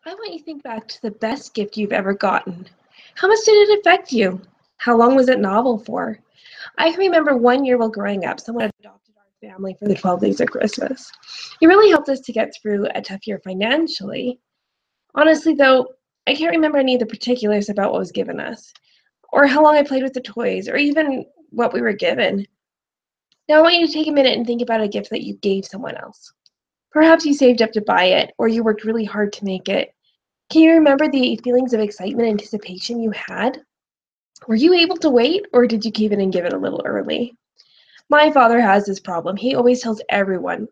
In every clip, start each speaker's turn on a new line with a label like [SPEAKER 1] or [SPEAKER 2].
[SPEAKER 1] I want you to think back to the best gift you've ever gotten. How much did it affect you? How long was it novel for? I can remember one year while growing up, someone adopted our family for the 12 days of Christmas. It really helped us to get through a tough year financially. Honestly, though, I can't remember any of the particulars about what was given us, or how long I played with the toys, or even what we were given. Now, I want you to take a minute and think about a gift that you gave someone else. Perhaps you saved up to buy it, or you worked really hard to make it. Can you remember the feelings of excitement and anticipation you had? Were you able to wait, or did you keep it and give it a little early? My father has this problem. He always tells everyone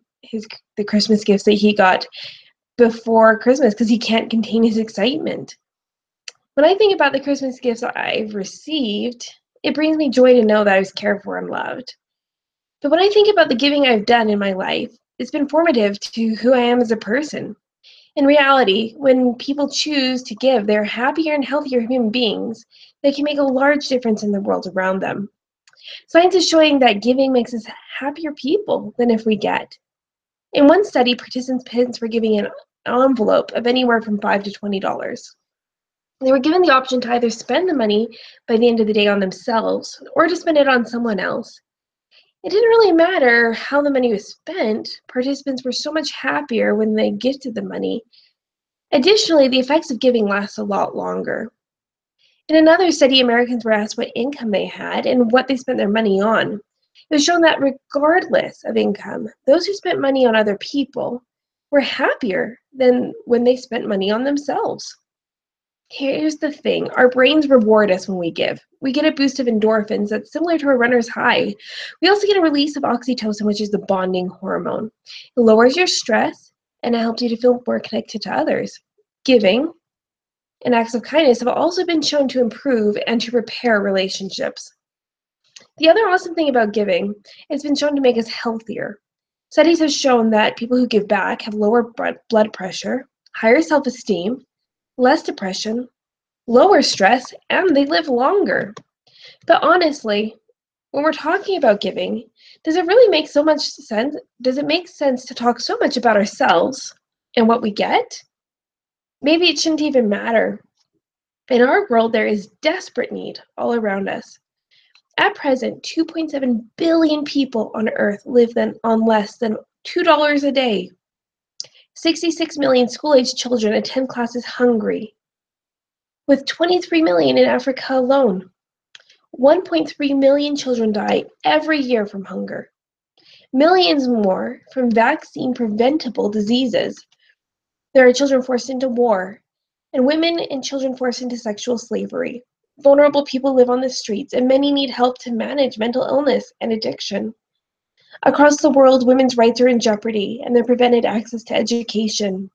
[SPEAKER 1] the Christmas gifts that he got before Christmas because he can't contain his excitement. When I think about the Christmas gifts I've received, it brings me joy to know that I was cared for and loved. But when I think about the giving I've done in my life, it's been formative to who I am as a person. In reality, when people choose to give, they're happier and healthier human beings that can make a large difference in the world around them. Science is showing that giving makes us happier people than if we get. In one study, participants were giving an envelope of anywhere from $5 to $20. They were given the option to either spend the money by the end of the day on themselves or to spend it on someone else. It didn't really matter how the money was spent. Participants were so much happier when they gifted the money. Additionally, the effects of giving last a lot longer. In another study, Americans were asked what income they had and what they spent their money on. It was shown that regardless of income, those who spent money on other people were happier than when they spent money on themselves. Here's the thing, our brains reward us when we give. We get a boost of endorphins that's similar to a runner's high. We also get a release of oxytocin, which is the bonding hormone. It lowers your stress and it helps you to feel more connected to others. Giving and acts of kindness have also been shown to improve and to repair relationships. The other awesome thing about giving, it's been shown to make us healthier. Studies have shown that people who give back have lower blood pressure, higher self-esteem, less depression, lower stress, and they live longer. But honestly, when we're talking about giving, does it really make so much sense? Does it make sense to talk so much about ourselves and what we get? Maybe it shouldn't even matter. In our world, there is desperate need all around us. At present, 2.7 billion people on Earth live on less than $2 a day. 66 million school-aged children attend classes hungry, with 23 million in Africa alone. 1.3 million children die every year from hunger. Millions more from vaccine-preventable diseases. There are children forced into war, and women and children forced into sexual slavery. Vulnerable people live on the streets, and many need help to manage mental illness and addiction. Across the world, women's rights are in jeopardy, and they're prevented access to education.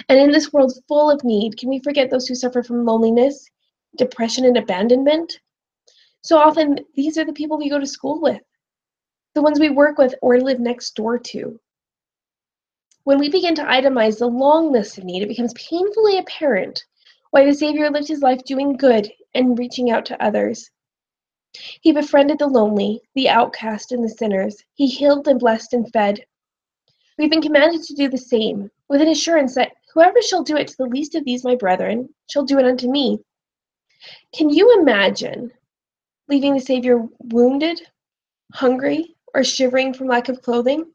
[SPEAKER 1] And in this world full of need, can we forget those who suffer from loneliness, depression, and abandonment? So often, these are the people we go to school with, the ones we work with or live next door to. When we begin to itemize the long list of need, it becomes painfully apparent why the Savior lived his life doing good and reaching out to others. He befriended the lonely, the outcast, and the sinners. He healed and blessed and fed. We've been commanded to do the same, with an assurance that whoever shall do it to the least of these my brethren shall do it unto me. Can you imagine leaving the Savior wounded, hungry, or shivering from lack of clothing?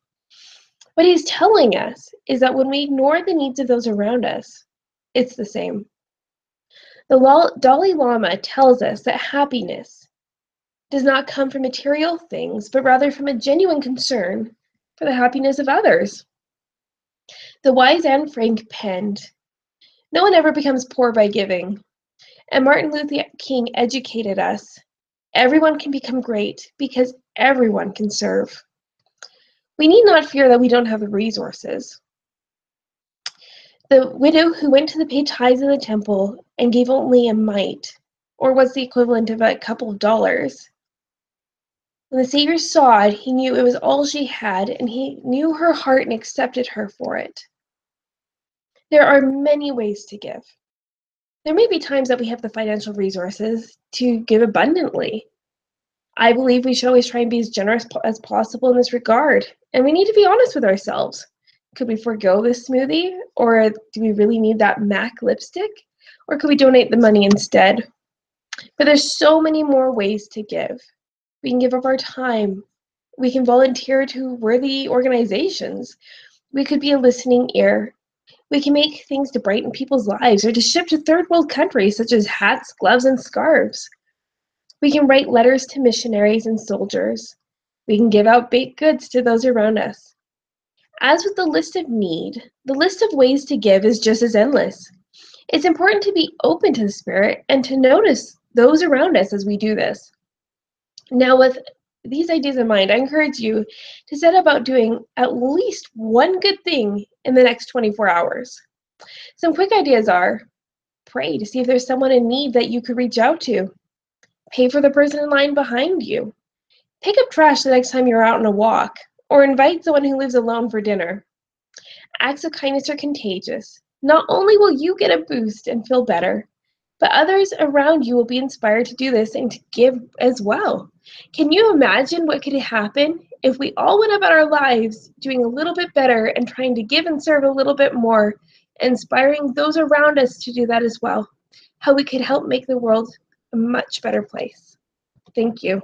[SPEAKER 1] What he's telling us is that when we ignore the needs of those around us, it's the same. The Dalai Lama tells us that happiness does not come from material things, but rather from a genuine concern for the happiness of others. The wise Anne Frank penned, "No one ever becomes poor by giving." And Martin Luther King educated us, "Everyone can become great because everyone can serve." We need not fear that we don't have the resources. The widow who went to the paid tithes in the temple and gave only a mite, or what's the equivalent of a couple of dollars. When the Savior saw it, he knew it was all she had, and he knew her heart and accepted her for it. There are many ways to give. There may be times that we have the financial resources to give abundantly. I believe we should always try and be as generous as possible in this regard, and we need to be honest with ourselves. Could we forego this smoothie? Or do we really need that MAC lipstick? Or could we donate the money instead? But there's so many more ways to give. We can give up our time. We can volunteer to worthy organizations. We could be a listening ear. We can make things to brighten people's lives or to ship to third world countries, such as hats, gloves, and scarves. We can write letters to missionaries and soldiers. We can give out baked goods to those around us. As with the list of need, the list of ways to give is just as endless. It's important to be open to the Spirit and to notice those around us as we do this. Now, with these ideas in mind, I encourage you to set about doing at least one good thing in the next 24 hours. Some quick ideas are: pray to see if there's someone in need that you could reach out to. Pay for the person in line behind you. Pick up trash the next time you're out on a walk, or invite someone who lives alone for dinner. Acts of kindness are contagious. Not only will you get a boost and feel better, but others around you will be inspired to do this and to give as well. Can you imagine what could happen if we all went about our lives doing a little bit better and trying to give and serve a little bit more, inspiring those around us to do that as well? How we could help make the world a much better place. Thank you.